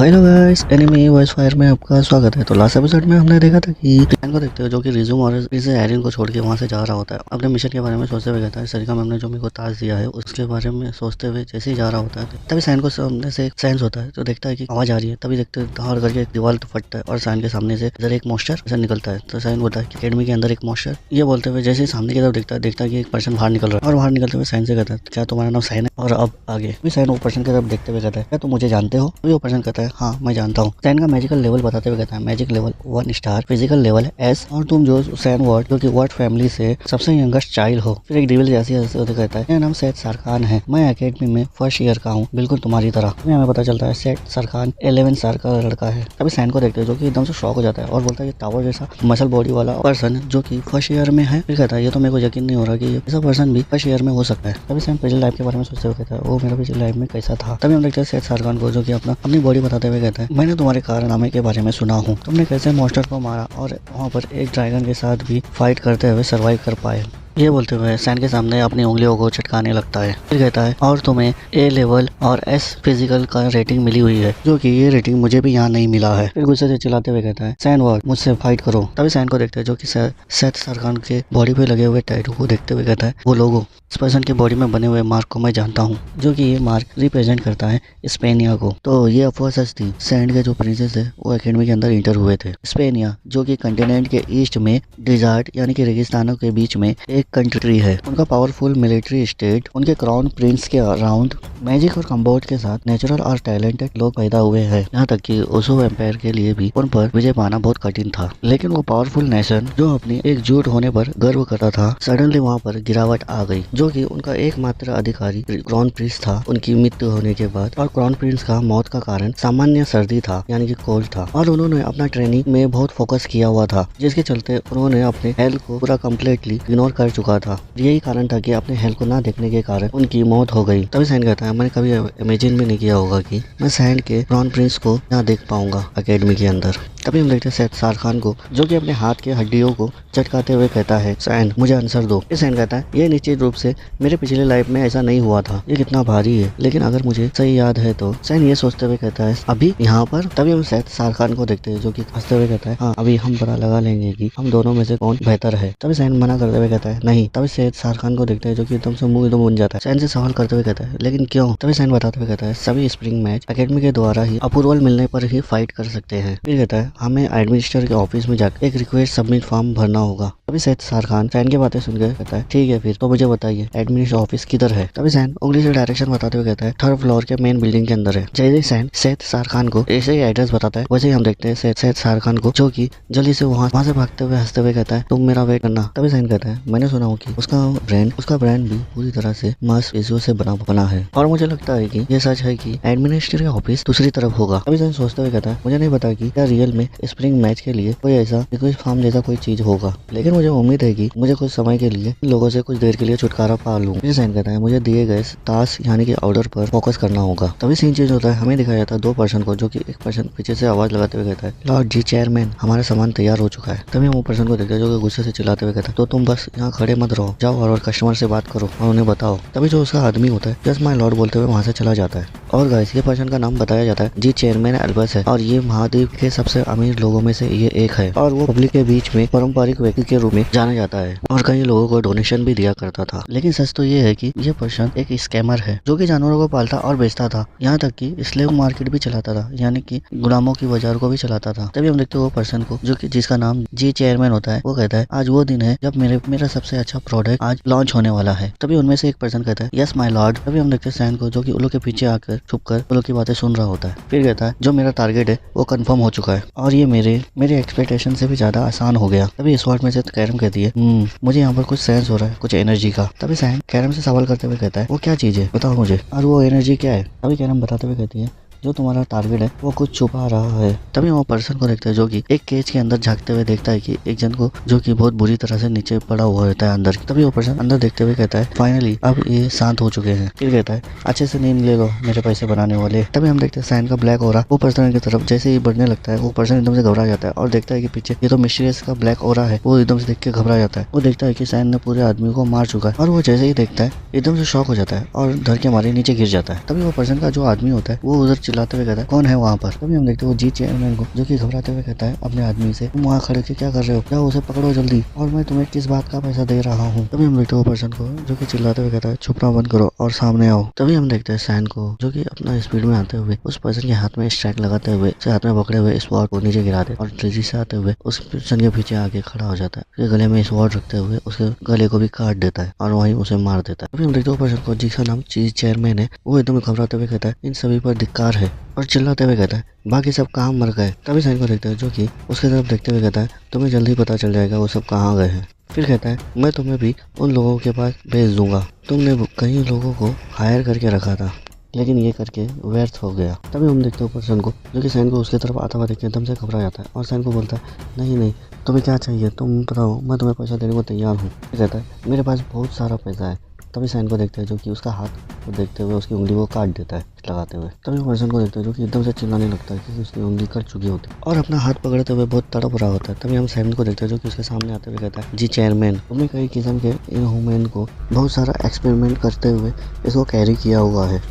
Hello guys, anime voice fire में आपका स्वागत है। तो लास्ट एपिसोड में हमने देखा था कि टैन को देखते हो जो कि रिज्यूम और इसे एरिन को छोड़ के वहां से जा रहा होता है। अपने मिशन के बारे में सोचते हुए कहता है सरिका मैम ने जो मेरे को टास्क दिया है उसके बारे में सोचते हुए जैसे ही जा रहा होता है तभी सैन को सामने से एक सेंस होता है। तो देखता है कि आवाज आ रही है, तभी देखते धार करके एक दीवार तो फटता है और सैन के सामने से इधर एक मॉन्स्टर ऐसा निकलता है। तो सैन बोलता है कि अकेडमी के अंदर एक मॉन्स्टर, ये बोलते हुए जैसे ही सामने की तरफ देखता है कि एक पर्सन बाहर निकल रहा है और बाहर निकलते हुए सैन से कहता है क्या तुम्हारा नाम सैन है? और अब आगे भी सैन वो पर्सन की तरफ देखते हुए कहता है क्या तुम मुझे जानते हो? वो पर्सन कहता है हाँ मैं जानता हूँ। सैन का मैजिकल लेवल बताते हुए कहता है magic level 1 star, physical level S, और तुम जो सैन वर्ड जो कि वर्ड फैमिली से सबसे यंगेस्ट चाइल्ड हो। फिर एक डिविल जैसी कहता है मेरा नाम सैद सरखान है, मैं एकेडमी में फर्स्ट ईयर का हूँ, बिल्कुल तुम्हारी तरह। हमें पता चलता है सैद सरखान 11 साल का लड़का है। तभी सैन को देखते हैं जो कि एकदम से शॉक हो जाता है और बोलता है ये टावर जैसा मसल बॉडी वाला पर्सन जो कि फर्स्ट ईयर में है। फिर कहता है ये तो मेरे को यकीन नहीं हो रहा कि ऐसा पर्सन भी फर्स्ट ईयर में हो सकता है। तभी सैन पिछले लाइफ के बारे में सोचते हुए कहता है वो मेरा पिछले लाइफ में कैसा था। तभी हम देखते हैं सैद सरखान को जो कि अपनी बॉडी बताते हुए कहता है मैंने तुम्हारे कारनामे के बारे में सुना हूँ, तुमने कैसे मॉन्स्टर को मारा और वहाँ पर एक ड्रैगन के साथ भी फाइट करते हुए सरवाइव कर पाए। ये बोलते हुए सैन के सामने अपनी उंगलियों को चटकाने लगता है। फिर कहता है और तुम्हें ए लेवल और एस फिजिकल का रेटिंग मिली हुई है जो कि ये रेटिंग मुझे भी यहाँ नहीं मिला है। फिर गुस्से से चिल्लाते हुए कहता है सैन वर्ड मुझसे फाइट करो। तभी सैन को देखते हैं जो कि सैद सरखान के बॉडी पे लगे हुए टैटू को देखते हुए कहता है वो लोगो इस पर्सन के बॉडी में बने हुए मार्क को मैं जानता हूँ जो कि ये मार्क रिप्रेजेंट करता है स्पेनिया को। तो ये अफवाह सच थी, सैंड के जो प्रिंसेस है वो एकेडमी के अंदर इंटर हुए थे। स्पेनिया जो कि कंटिनेंट के ईस्ट में डिजर्ट यानी कि रेगिस्तानों के बीच में एक कंट्री है। उनका पावरफुल मिलिट्री स्टेट, उनके क्राउन प्रिंस के अराउंड मैजिक और कंबोर्ड के साथ नेचुरल और टैलेंटेड लोग पैदा हुए हैं। यहाँ तक कि ओसो एम्पायर के लिए भी उन पर विजय पाना बहुत कठिन था। लेकिन वो पावरफुल नेशन जो अपनी एकजुट होने पर गर्व करता था, सडनली वहाँ पर गिरावट आ गई जो कि उनका एकमात्र अधिकारी क्राउन प्रिंस था उनकी मृत्यु होने के बाद। और क्राउन प्रिंस का मौत का कारण सामान्य सर्दी था यानी कि कोल्ड था और उन्होंने अपना ट्रेनिंग में बहुत फोकस किया हुआ था जिसके चलते उन्होंने अपने हेल्थ को पूरा कम्प्लीटली इग्नोर कर चुका था। यही कारण था कि अपने हेल्थ को ना देखने के कारण उनकी मौत हो गई। तभी सैन कहता है मैंने कभी इमेजिन भी नहीं किया होगा कि मैं सैंड के क्राउन प्रिंस को ना देख पाऊंगा अकेडमी के अंदर। तभी हम देखते हैं सैद सरखान को जो कि अपने हाथ के हड्डियों को चटकाते हुए कहता है सैन मुझे आंसर दो। सैन कहता है ये निश्चित रूप से मेरे पिछले लाइफ में ऐसा नहीं हुआ था, ये कितना भारी है, लेकिन अगर मुझे सही याद है तो। सैन ये सोचते हुए कहता है अभी यहाँ पर। तभी हम सैद सरखान को देखते हैं जो कि हंसते हुए कहता है हाँ अभी हम पता लगा लेंगे कि हम दोनों में से कौन बेहतर है। तभी सैन मना करते हुए कहता है नहीं। तभी सैद सरखान को देखते हैं जो कि एकदम से मुंह एकदम बन जाता है। सैन से सवाल करते हुए कहता है लेकिन क्यों? तभी सैन बताते हुए कहता है सभी स्प्रिंग मैच एकेडमी के द्वारा ही अप्रूवल मिलने पर ही फाइट कर सकते हैं। फिर कहता है हमें एडमिनिस्ट्रेटर के ऑफिस में जाकर एक रिक्वेस्ट सबमिट फॉर्म भरना होगा। तभी सैद सरखान सैन की बातें सुनकर कहता है ठीक है फिर तो मुझे बताइए एडमिनिस्ट्रेटर ऑफिस किधर है। तभी सैन उंगली से डायरेक्शन बताते हुए कहता है 3rd फ्लोर के मेन बिल्डिंग के अंदर है। जैसे सैन सैद सरखान को ऐसे ही एड्रेस बताता है वैसे ही हम देखते हैं सैद सरखान को जो कि जल्दी से वहाँ से भागते हुए हंसते हुए कहता है तुम मेरा वेट करना। तभी सैन कहता है मैंने सुना हूँ कि उसका ब्रांड भी पूरी तरह से मांस पेशियों से बना है और मुझे लगता है कि ये सच है कि एडमिनिस्ट्रेटर ऑफिस दूसरी तरफ होगा। तभी सैन सोचते हुए कहता है मुझे नहीं पता कि क्या रियल में स्प्रिंग मैच के लिए कोई ऐसा रिक्वेस्ट फॉर्म जैसा कोई चीज होगा, लेकिन मुझे उम्मीद है कि मुझे कुछ समय के लिए इन लोगों से कुछ देर के लिए छुटकारा पा लूं। सैन कहता है मुझे दिए गए टास्क यानी कि ऑर्डर पर फोकस करना होगा। तभी सीन चेंज होता है, हमें दिखाया जाता है 2 पर्सन को जो कि एक पर्सन पीछे से आवाज लगाते हुए कहता है लॉर्ड जी चेयरमैन हमारा सामान तैयार हो चुका है। तभी हम वो पर्सन को देखते हैं जो कि गुस्से से चिल्लाते हुए कहता है तो तुम बस यहाँ खड़े मत रहो, जाओ और कस्टमर से बात करो और उन्हें बताओ। तभी जो उसका आदमी होता है जस्ट माय लॉर्ड बोलते हुए वहाँ से चला जाता है। और गाइस ये पर्सन का नाम बताया जाता है जी चेयरमैन एल्बस है और ये महाद्वीप के सबसे अमीर लोगों में से ये एक है और वो पब्लिक के बीच में पारंपरिक व्यक्ति के रूप में जाना जाता है और कई लोगों को डोनेशन भी दिया करता था। लेकिन सच तो ये है कि ये पर्सन एक स्कैमर है जो कि जानवरों को पालता और बेचता था, यहाँ तक कि स्लेव मार्केट भी चलाता था यानी कि गुलामों की बाजार को भी चलाता था। तभी हम देखते हैं वो पर्सन को जो कि जिसका नाम जी चेयरमैन होता है वो कहता है आज वो दिन है जब मेरा सबसे अच्छा प्रोडक्ट आज लॉन्च होने वाला है। तभी उनमें से एक पर्सन कहता है यस माय लॉर्ड। तभी हम देखते हैं सैन को जो कि उन लोग के पीछे आकर छुप कर उन लोग की बातें सुन रहा होता है। फिर कहता है जो मेरा टारगेट है वो कंफर्म हो चुका है और ये मेरे एक्सपेक्टेशन से भी ज्यादा आसान हो गया। तभी इस वर्ड में से कैरम कहती है मुझे यहाँ पर कुछ सेंस हो रहा है, कुछ एनर्जी का। तभी सैन कैरम से सवाल करते हुए कहता है वो क्या चीज है बताओ मुझे और वो एनर्जी क्या है। तभी कैरम बताते हुए कहती है जो तुम्हारा टारगेट है वो कुछ छुपा रहा है। तभी वो पर्सन को देखता है जो कि एक केज के अंदर झांकते हुए देखता है कि एक जन को जो कि बहुत बुरी तरह से नीचे पड़ा हुआ होता है अंदर। तभी वो पर्सन अंदर देखते हुए कहता है फाइनली अब ये शांत हो चुके हैं। फिर कहता है अच्छे से नींद ले लो मेरे पैसे बनाने वाले। तभी हम देखते हैं सैन का ब्लैक हो रहा वो पर्सन की तरफ जैसे ही बढ़ने लगता है वो पर्सन एकदम से घबरा जाता है और देखता है कि पीछे ये तो मिस्टीरियस का ब्लैक हो रहा है। वो एकदम से देख के घबरा जाता है, वो देखता है कि सैन ने पूरे आदमी को मार चुका है और वो जैसे ही देखता है एकदम से शॉक हो जाता है और डर के मारे नीचे गिर जाता है। तभी वो पर्सन का जो आदमी होता है वो उधर चिल्लाते हुए कहता है कौन है वहाँ पर। तभी हम देखते हैं वो जी चेयरमैन को जो कि घबराते हुए कहता है अपने आदमी से तुम वहाँ खड़े के क्या कर रहे हो, जाओ उसे पकड़ो जल्दी और मैं तुम्हें किस बात का पैसा दे रहा हूँ। तभी हम देखते हैं वो पर्सन को जो कि चिल्लाते हुए कहता है छुपना बंद करो और सामने आओ। तभी हम देखते हैं सैन को जो कि अपना स्पीड में आते हुए उस पर्सन के हाथ में स्ट्राइक लगाते हुए उसे हाथ में पकड़े हुए स्वॉर्ड को नीचे गिरा दे और तेजी से आते हुए उस पर्सन के पीछे आके खड़ा हो जाता है। उसके गले में स्वॉर्ड रखते हुए उसके गले को भी काट देता है और वहीं उसे मार देता है। तभी हम देखते हैं वो पर्सन को जिसका नाम चीज चेयरमैन है वो एकदम घबराते हुए कहता है इन सभी पर धिक्कार है और चिल्लाते हुए कहता है बाकी सब कहाँ मर गए। तभी सैन को देखते हैं जो कि उसके तरफ देखते हुए कहता है तुम्हें जल्दी पता चल जाएगा वो सब कहाँ गए हैं। फिर कहता है मैं तुम्हें भी उन लोगों के पास भेज दूंगा, तुमने कई लोगों को हायर करके रखा था लेकिन ये करके व्यर्थ हो गया। तभी हम देखते हैं पर्सन को जो कि सैन को उसके तरफ आता हुआ देख के एकदम से घबरा जाता है और सैन को बोलता है नहीं नहीं तुम्हें क्या चाहिए तुम बताओ, मैं तुम्हें पैसा देने को तैयार हूँ। कहता है मेरे पास बहुत सारा पैसा है। तभी सैन को देखते हैं जो कि उसका हाथ को देखते हुए उसकी उंगली को काट देता है लगाते हुए। तभी पर्सन को देखते हैं जो कि एकदम से चिल्लाने लगता है क्योंकि उसकी उंगली कट चुकी होती है और अपना हाथ पकड़ते हुए बहुत तड़प रहा होता है। तभी हम सैन को देखते हैं जो कि उसके सामने आते हुए कहता है जी चेयरमैन तुमने कई किस्म के इनह्यूमन को बहुत सारा एक्सपेरिमेंट करते हुए इसको कैरी किया हुआ है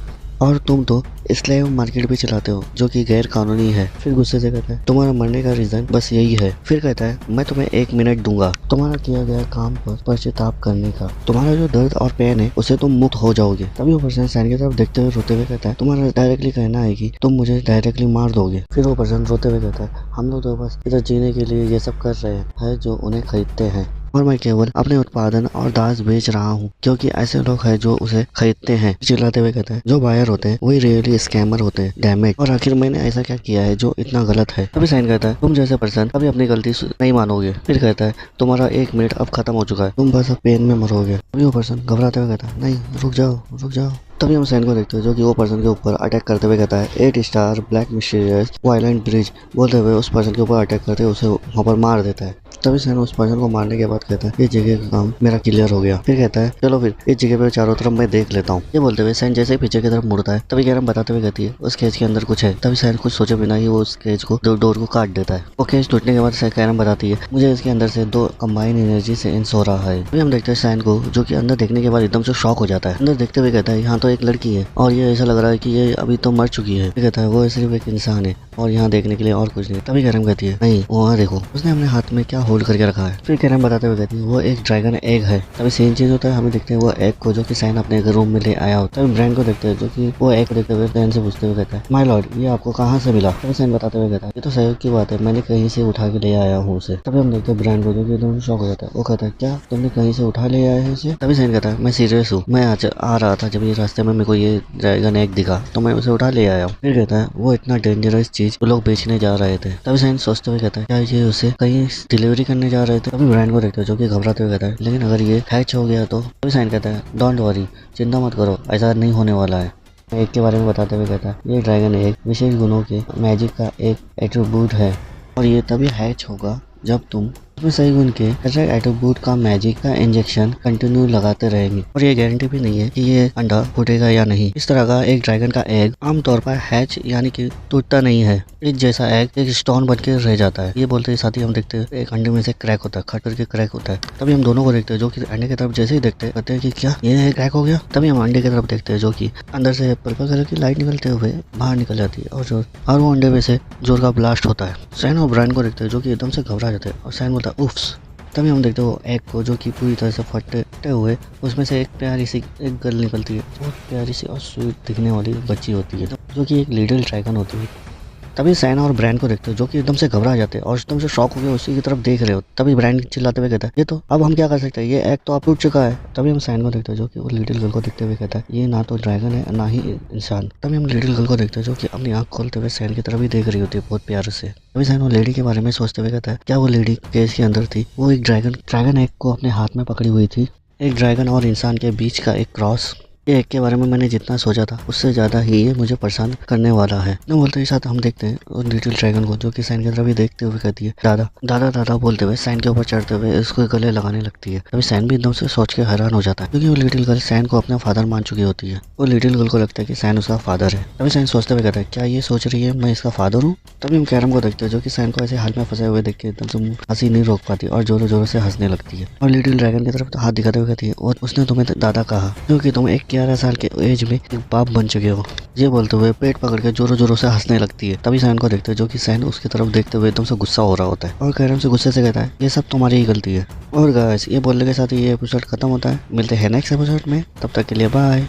और तुम तो स्लेव मार्केट भी चलाते हो जो कि गैर कानूनी है। फिर गुस्से से कहता है तुम्हारा मरने का रीजन बस यही है। फिर कहता है मैं तुम्हें 1 मिनट दूंगा तुम्हारा किया गया काम पर पश्चाताप करने का, तुम्हारा जो दर्द और पेन है उससे तुम मुक्त हो जाओगे। तभी वो पर्सन सैन की तरफ देखते हुए रोते हुए कहता है तुम्हारा डायरेक्टली कहना है कि तुम मुझे डायरेक्टली मार दोगे। फिर वो पर्सन रोते हुए कहता है हम लोग तो बस इधर जीने के लिए ये सब कर रहे हैं जो उन्हें खरीदते हैं और मैं केवल अपने उत्पादन और दास बेच रहा हूँ क्योंकि ऐसे लोग हैं जो उसे खरीदते हैं। चिल्लाते हुए कहता है जो बायर होते हैं वही रियली स्कैमर होते हैं डैमेज, और आखिर मैंने ऐसा क्या किया है जो इतना गलत है। तभी साइन कहता है तुम जैसे पर्सन कभी अपनी गलती नहीं मानोगे। फिर कहता है तुम्हारा 1 मिनट अब खत्म हो चुका है, तुम बस अब पेन में मरोगे। तभी वो पर्सन घबराते हुए कहता है नहीं रुक जाओ। तभी हम सैन को देखते हैं जो कि वो पर्सन के ऊपर अटैक करते हुए कहता है 8 star black mysterious violent bridge बोलते हुए उस पर्सन के ऊपर अटैक करते हुए उसे वहाँ पर मार देता है। तभी सैन उस पर्सन को मारने के बाद कहता है ये जगह का काम मेरा क्लियर हो गया। फिर कहता है चलो फिर इस जगह पे चारों तरफ मैं देख लेता हूँ। ये बोलते हुए सैन जैसे ही पीछे की तरफ मुड़ता है तभी कैरम बताते हुए कहती है उस केज के अंदर कुछ है। तभी सैन कुछ सोचे बिना ही वो उस केज को डोर को काट देता है। वो केज टूटने के बाद कैरम बताती है मुझे इसके अंदर से 2 कंबाइन एनर्जी से इंस हो रहा है। अभी हम देखते हैं सैन को जो कि अंदर देखने के बाद एकदम से शॉक हो जाता है। अंदर देखते हुए कहता है यहाँ तो एक लड़की है और ये ऐसा लग रहा है कि ये अभी तो मर चुकी है। कहता है वो सिर्फ एक इंसान है और यहाँ देखने के लिए और कुछ नहीं। तभी कैरम कहती है नहीं वहाँ देखो उसने अपने हाथ में क्या होल्ड करके रखा है। फिर कैरम बताते हुए कहती है वो एक ड्रैगन एग है। तभी सेम चीज होता है हमें देखते हैं वो एग को जो कि सैन अपने रूम में ले आया होता है। तभी ब्रांड को देखते हैं जो कि वो एग को देखते हुए सैन से पूछते हुए कहता है माय लॉर्ड ये आपको कहाँ से मिला। तभी सैन बताते हुए कहता है ये तो सहयोग की बात है, मैंने कहीं से उठा के ले आया हूँ उसे। तभी हम देखते हैं ब्रांड को जो कि एकदम शॉक हो जाता है। वो कहता है क्या तुमने कहीं से उठा ले आया है इसे। तभी सैन कहता है मैं सीरियस हूँ, मैं आज आ रहा था जब ये रास्ते में मेरे को ये ड्रैगन एग दिखा तो मैं उसे उठा ले आया हूँ। फिर कहता है वो इतना डेंजरस चीज वो लोग बेचने जा रहे थे। तभी सैन सोचते हुए कहता है क्या ये उसे कहीं डिलीवरी करने जा रहे थे। तभी ब्रांड को देखते हैं जो कि घबराते हुए कहता है लेकिन अगर ये हैच हो गया तो। तभी सैन कहता है डोंट वरी चिंता मत करो ऐसा नहीं होने वाला है। एग के बारे में बताते हुए कहता है ये ड्रैगन एग विशेष गुणों के मैजिक का एक एट्रीब्यूट है और ये तभी हैच होगा जब तुम उसमें सही गुण के एट्रीब्यूट का मैजिक का इंजेक्शन कंटिन्यू लगाते रहेंगे और ये गारंटी भी नहीं है कि ये अंडा फूटेगा या नहीं। इस तरह का एक ड्रैगन का एग आमतौर पर हैच यानी कि टूटता नहीं है, इस जैसा एग एक स्टोन बन के रह जाता है। ये बोलते ही साथ ही हम देखते हैं एक अंडे में से क्रैक होता है, खट करके क्रैक होता है। तभी हम दोनों को देखते हैं जो कि अंडे की तरफ जैसे ही देखते हैं कहते हैं कि क्या ये क्रैक हो गया। तभी हम अंडे की तरफ देखते हैं जो कि अंदर से पर्पल कलर की लाइट निकलते हुए बाहर निकल जाती है और वो अंडे में से जोर का ब्लास्ट होता है। सैन और ब्रांड को देखते हैं जो कि एकदम से घबरा जाते हैं और सैन बोलता है उफ्स। तभी हम देखते हैं वो एग को जो कि पूरी तरह से फटे हुए उसमें से एक प्यारी सी एक गर्ल निकलती है, बहुत प्यारी सी और स्वीट दिखने वाली बच्ची होती है जो कि एक लिटिल ड्रैगन होती है। तभी सैन और ब्रांड को देखते हो जो कि एकदम से घबरा जाते हैं और एकदम से शॉक हो गए उसी की तरफ देख रहे हो। तभी ब्रांड चिल्लाते हुए कहता है ये तो अब हम क्या कर सकते हैं, ये एग तो अब टूट चुका है। तभी हम सैन को देखते हैं जो कि वो लिटिल गर्ल को देखते हुए कहता है ये ना तो ड्रैगन है ना ही इंसान। तभी हम लिटिल गर्ल को देखते हैं जो कि अपनी आंख खोलते हुए सैन की तरफ ही देख रही होती है बहुत प्यार से। तभी सैन वो लेडी के बारे में सोचते हुए कहता है क्या वो लेडी केस के अंदर थी वो एक ड्रैगन एग को अपने हाथ में पकड़ी हुई थी, एक ड्रैगन और इंसान के बीच का एक क्रॉस। ये एग के बारे में मैंने जितना सोचा था उससे ज़्यादा ही ये मुझे परेशान करने वाला है। न बोलते ही साथ हम देखते हैं और लिटिल ड्रैगन को जो कि सैन की तरफ ही देखते हुए कहती है दादा दादा दादा बोलते हुए सैन के ऊपर चढ़ते हुए इसको गले लगाने लगती है। तभी सैन भी एकदम से सोच के हैरान हो जाता है क्योंकि वो लिटिल गर्ल सैन को अपना फादर मान चुकी होती है। वो लिटिल गर्ल को लगता है कि सैन उसका फादर है। तभी सैन सोचते हुए कहता है क्या ये सोच रही है मैं इसका फादर हूँ। तभी हम कैरम को देखते हैं जो कि सैन को ऐसे हाल में फंसे हुए देख के एकदम से हंसी नहीं रोक पाती और जोरों जोरों से हंसने लगती है और लिटिल ड्रैगन की तरफ हाथ दिखाते हुए कहती है और उसने तुम्हें दादा कहा जो कि तुम एक 11 साल के एज में एक बाप बन चुके हो। ये बोलते हुए पेट पकड़ के जोरों जोरों से हंसने लगती है। तभी सैन को देखते हैं, जो कि सैन उसकी तरफ देखते हुए एकदम से गुस्सा हो रहा होता है और कैरम से गुस्से से कहता है ये सब तुम्हारी ही गलती है। और गाइस ये बोलने के साथ ही ये एपिसोड खत्म होता है। मिलते हैं नेक्स्ट एपिसोड में, तब तक के लिए बाय।